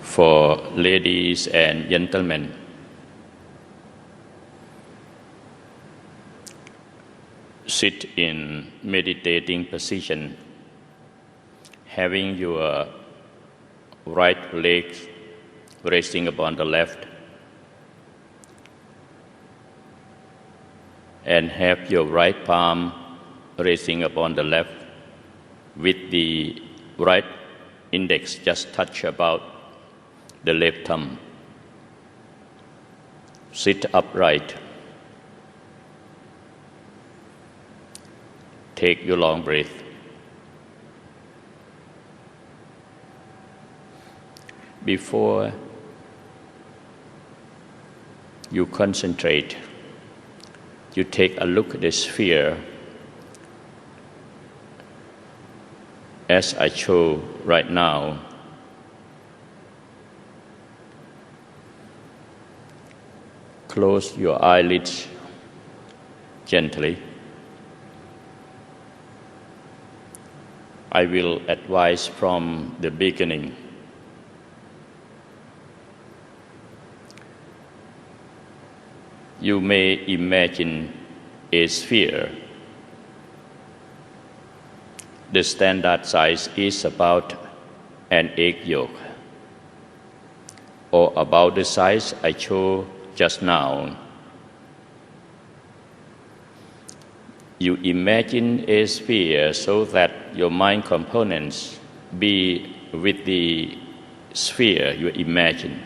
For ladies and gentlemen, sit in meditating position, having your right leg resting upon the left, and have your right palm resting upon the left, with the right index just touch about the left thumb. Sit upright. Take your long breath. Before you concentrate, you take a look at the sphere as I show right now. Close your eyelids gently. I will advise from the beginning. You may imagine a sphere. The standard size is about an egg yolk, or about the size I showed just now. You imagine a sphere so that your mind components be with the sphere you imagine.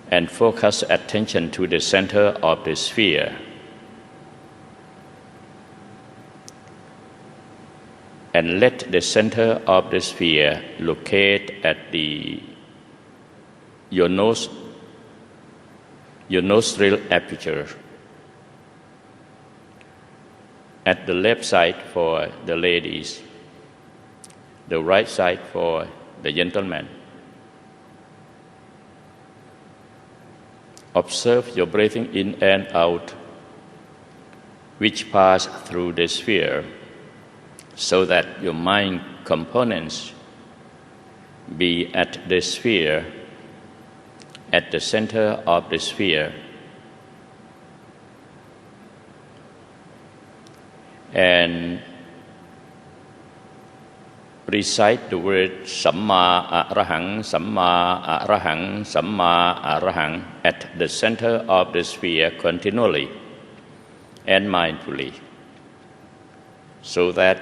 And focus attention to the center of the sphere. And let the center of the sphere locate at your nostril aperture. At the left side for the ladies, the right side for the gentlemen. Observe your breathing in and out, which pass through the sphere, so that your mind components be at the sphere, at the center of the sphere. And recite the word Samma Arahang, Samma Arahang, Samma Arahang at the center of the sphere continually and mindfully, so that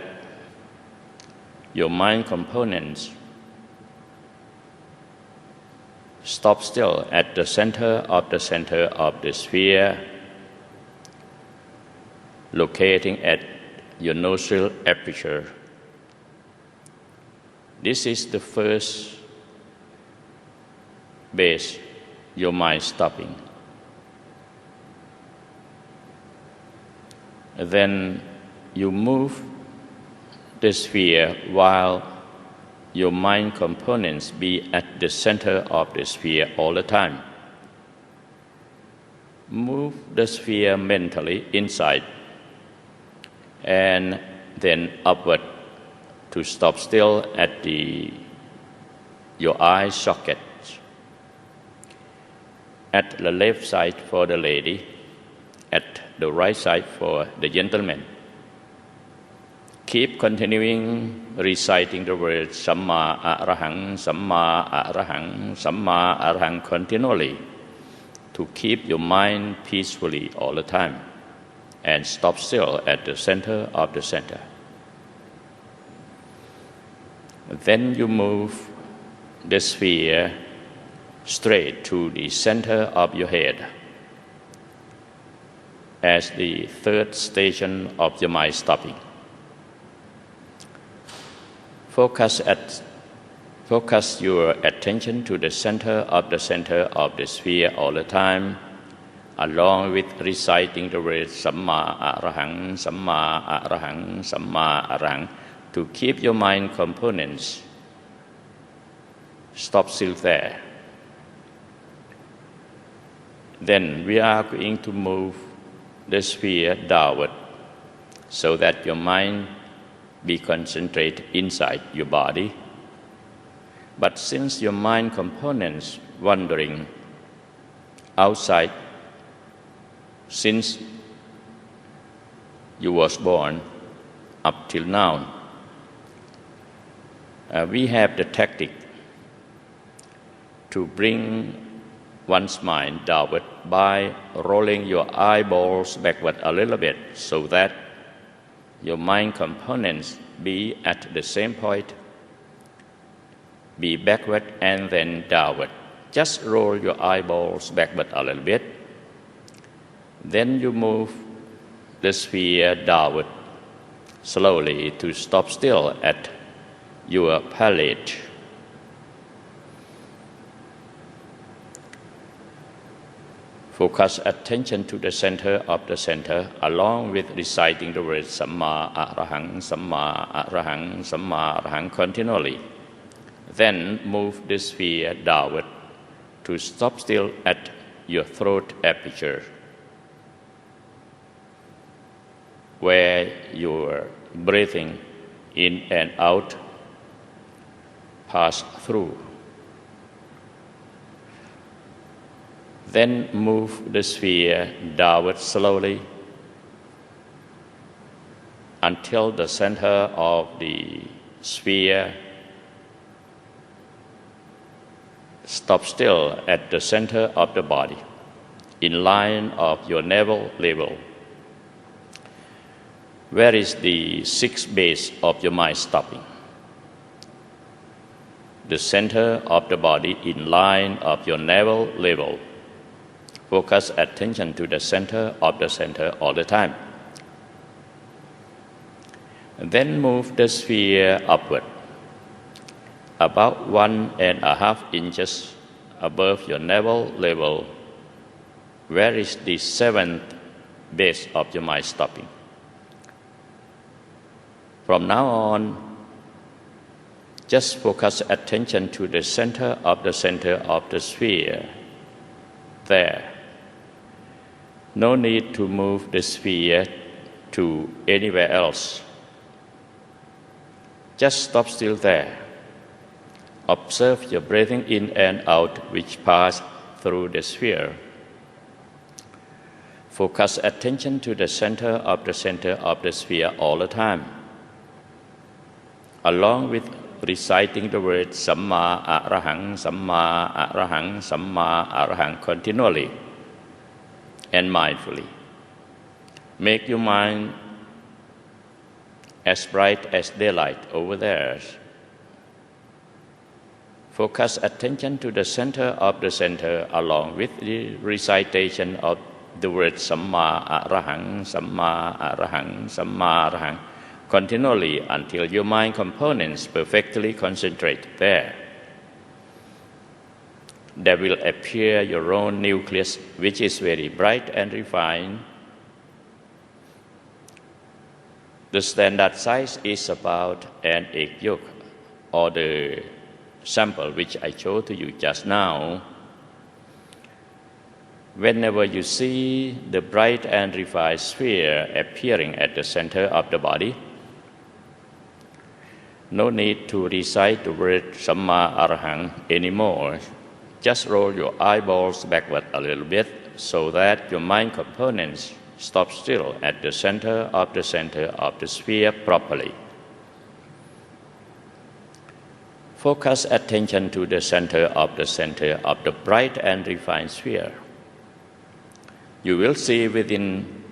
your mind components stop still at the center of the sphere, locating at your nostril aperture. This is the first base, your mind stopping. Then you move the sphere while your mind components be at the center of the sphere all the time. Move the sphere mentally inside and then upward to stop still at your eye socket. At the left side for the lady, at the right side for the gentleman. Keep continuing reciting the words Samma Arahang, Samma Arahang, Samma Arahang continually to keep your mind peacefully all the time and stop still at the center of the center. Then you move the sphere straight to the center of your head as the third station of your mind stopping. Focus your attention to the center of the sphere all the time, along with reciting the words Samma Arahang, Samma Arahang, Samma Arahang, to keep your mind components stop still there. Then we are going to move the sphere downward so that your mind be concentrated inside your body But since your mind components wandering outside, since you was born up till now, we have the tactic to bring one's mind downward by rolling your eyeballs backward a little bit so that your mind components be at the same point, be backward and then downward. Just roll your eyeballs backward a little bit. Then you move the sphere downward slowly to stop still at your palate. Focus attention to the center of the center along with reciting the words Samma Arahang, Samma Arahang, Samma Arahang continually. Then move the sphere downward to stop still at your throat aperture, where your breathing in and out pass through. Then move the sphere downward slowly until the center of the sphere stops still at the center of the body, in line of your navel level. Where is the sixth base of your mind stopping? The center of the body in line of your navel level. Focus attention to the center of the center all the time. Then move the sphere upward, about 1.5 inches above your navel level. Where is the seventh base of your mind stopping? From now on, just focus attention to the center of the sphere. There. No need to move the sphere to anywhere else. Just stop still there. Observe your breathing in and out which pass through the sphere. Focus attention to the center of the sphere all the time, along with reciting the words Samma Arahang, Samma Arahang, Samma Arahang continually and mindfully. Make your mind as bright as daylight over there. Focus attention to the center of the center along with the recitation of the words Samma Arahang, Samma Arahang, Samma Arahang continually until your mind components perfectly concentrate there. There will appear your own nucleus, which is very bright and refined. The standard size is about an egg yolk, or the sample which I showed to you just now. Whenever you see the bright and refined sphere appearing at the center of the body, no need to recite the word Samma Arahang anymore. Just roll your eyeballs backward a little bit so that your mind components stop still at the center of the sphere properly. Focus attention to the center of the bright and refined sphere. You will see within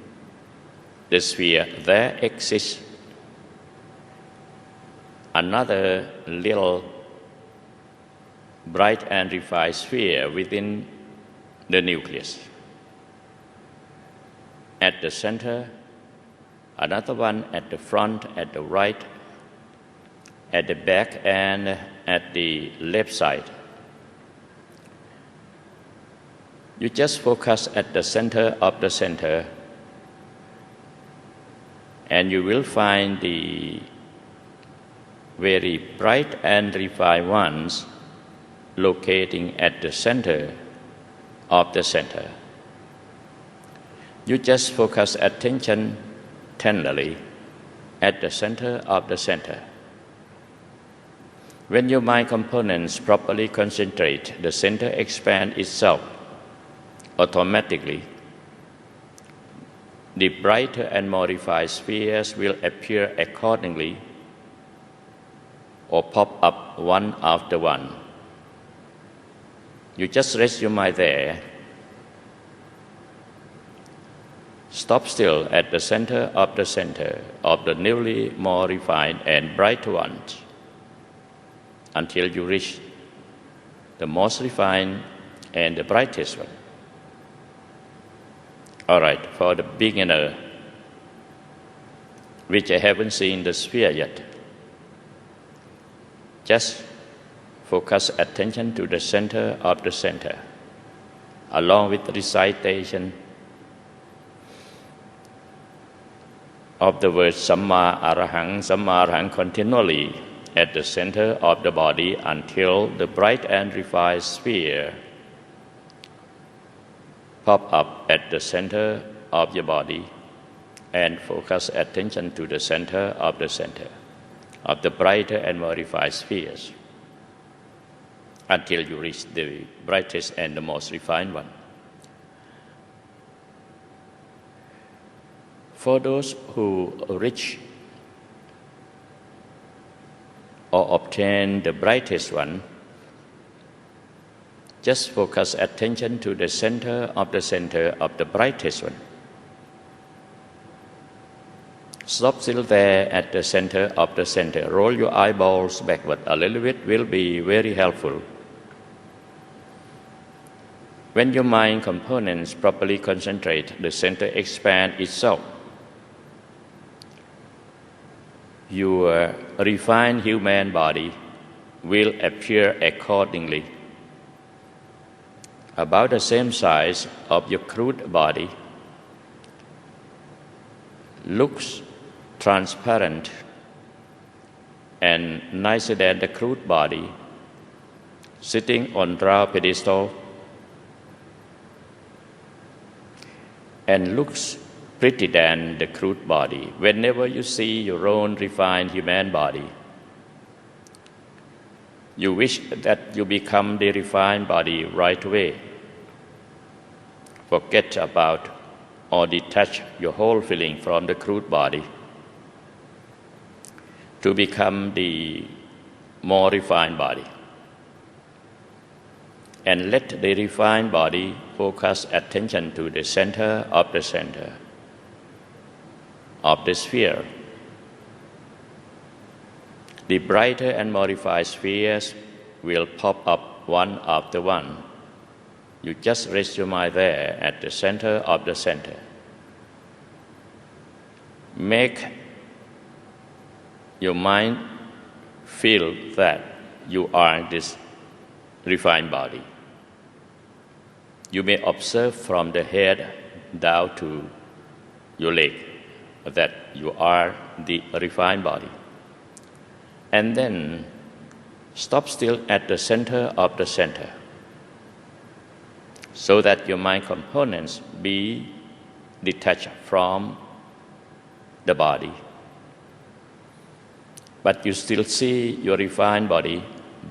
the sphere there exists another little bright and refined sphere within the nucleus. At the center, another one at the front, at the right, at the back, and at the left side. You just focus at the center of the center, and you will find the very bright and refined ones locating at the center of the center. You just focus attention tenderly at the center of the center. When your mind components properly concentrate, the center expands itself automatically. The brighter and modified spheres will appear accordingly or pop up one after one. You just rest your mind there. Stop still at the center of the newly more refined and brighter ones until you reach the most refined and the brightest one. All right, for the beginner, which I haven't seen the sphere yet, just focus attention to the center of the center, along with the recitation of the word Samma Arahang continually at the center of the body until the bright and refined sphere pop up at the center of your body, and focus attention to the center of the brighter and more refined spheres until you reach the brightest and the most refined one. For those who reach or obtain the brightest one, just focus attention to the center of the brightest one. Stop still there at the center of the center. Roll your eyeballs backward a little bit will be very helpful. When your mind components properly concentrate, the center expands itself. Your refined human body will appear accordingly, about the same size of your crude body, looks transparent and nicer than the crude body, sitting on round pedestal, and looks pretty than the crude body. Whenever you see your own refined human body, you wish that you become the refined body right away. Forget about or detach your whole feeling from the crude body to become the more refined body. And let the refined body focus attention to the center of the sphere. The brighter and modified spheres will pop up one after one. You just rest your mind there at the center of the center. Make your mind feel that you are this refined body. You may observe from the head down to your leg that you are the refined body. And then stop still at the center of the center, so that your mind components be detached from the body. But you still see your refined body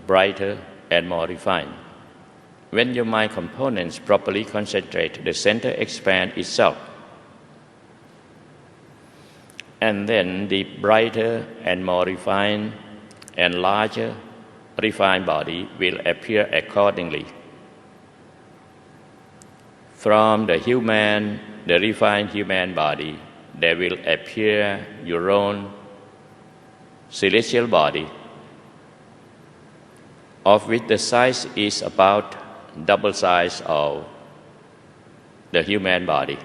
brighter and more refined. When your mind components properly concentrate, the center expands itself. And then the brighter and more refined and larger refined body will appear accordingly. From the refined human body, there will appear your own celestial body, of which the size is about double size of the human body,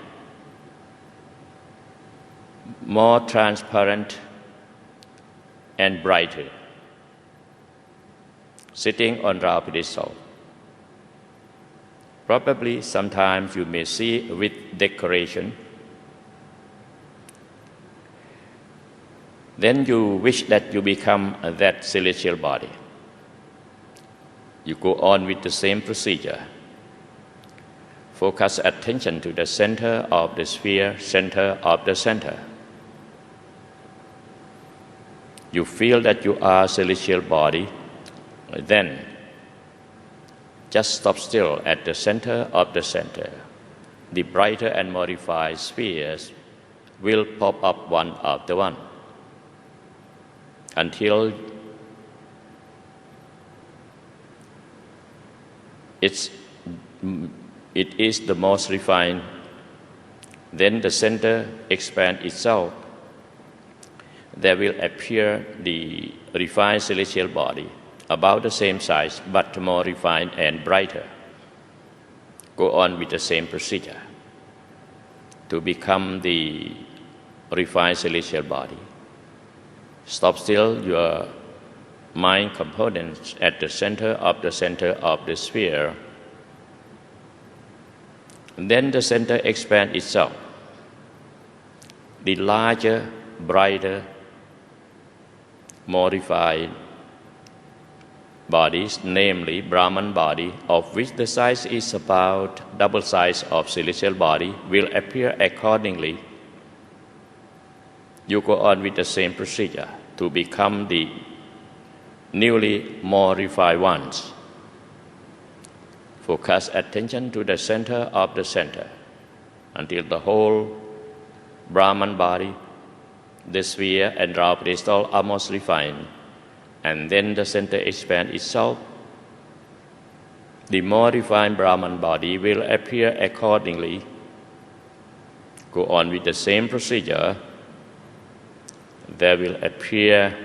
more transparent and brighter, sitting on round pedestal. Probably sometimes you may see with decoration. Then you wish that you become that celestial body. You go on with the same procedure. Focus attention to the center of the sphere, center of the center. You feel that you are celestial body Then just stop still at the center of the center. The brighter and modified spheres will pop up one after one until it is the most refined. Then the center expands itself. There will appear the refined celestial body, about the same size but more refined and brighter. Go on with the same procedure to become the refined celestial body. Stop still your mind components at the center of the sphere. And then the center expands itself. The larger, brighter, more refined bodies, namely Brahman body, of which the size is about double size of celestial body, will appear accordingly. You go on with the same procedure to become the newly more refined ones. Focus attention to the center of the center until the whole Brahman body, the sphere and draw pedestal are most refined, and then the center expands itself. The more refined Brahman body will appear accordingly. Go on with the same procedure. There will appear,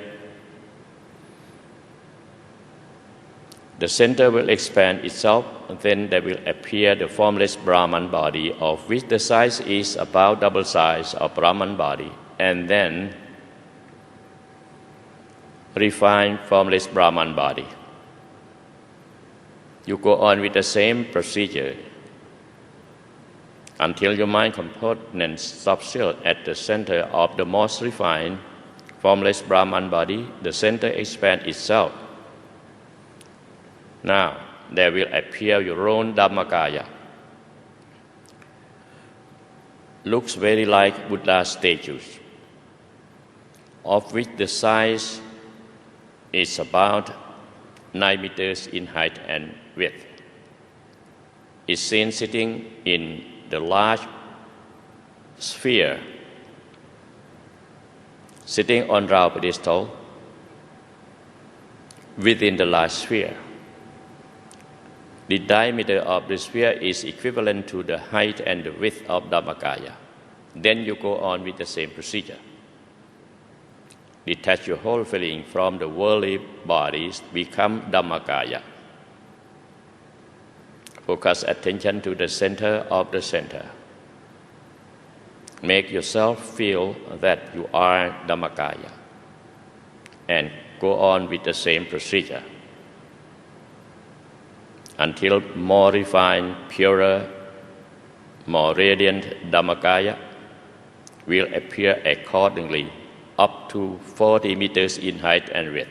the center will expand itself, and then there will appear the formless Brahman body, of which the size is about double size of Brahman body, and then refined formless Brahman body. You go on with the same procedure until your mind components stop still at the center of the most refined formless Brahman body. The center expands itself. Now there will appear your own Dhammakaya. Looks very like Buddha statues, of which the size is about 9 meters in height and width. Is seen sitting in the large sphere, sitting on round pedestal within the large sphere. The diameter of the sphere is equivalent to the height and the width of Dhammakaya. Then you go on with the same procedure. Detach your whole feeling from the worldly bodies, become Dhammakaya. Focus attention to the center of the center. Make yourself feel that you are Dhammakaya, and go on with the same procedure until more refined, purer, more radiant Dhammakaya will appear accordingly, up to 40 meters in height and width.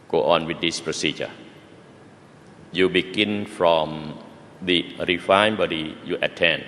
Go on with this procedure. You begin from the refined body you attend.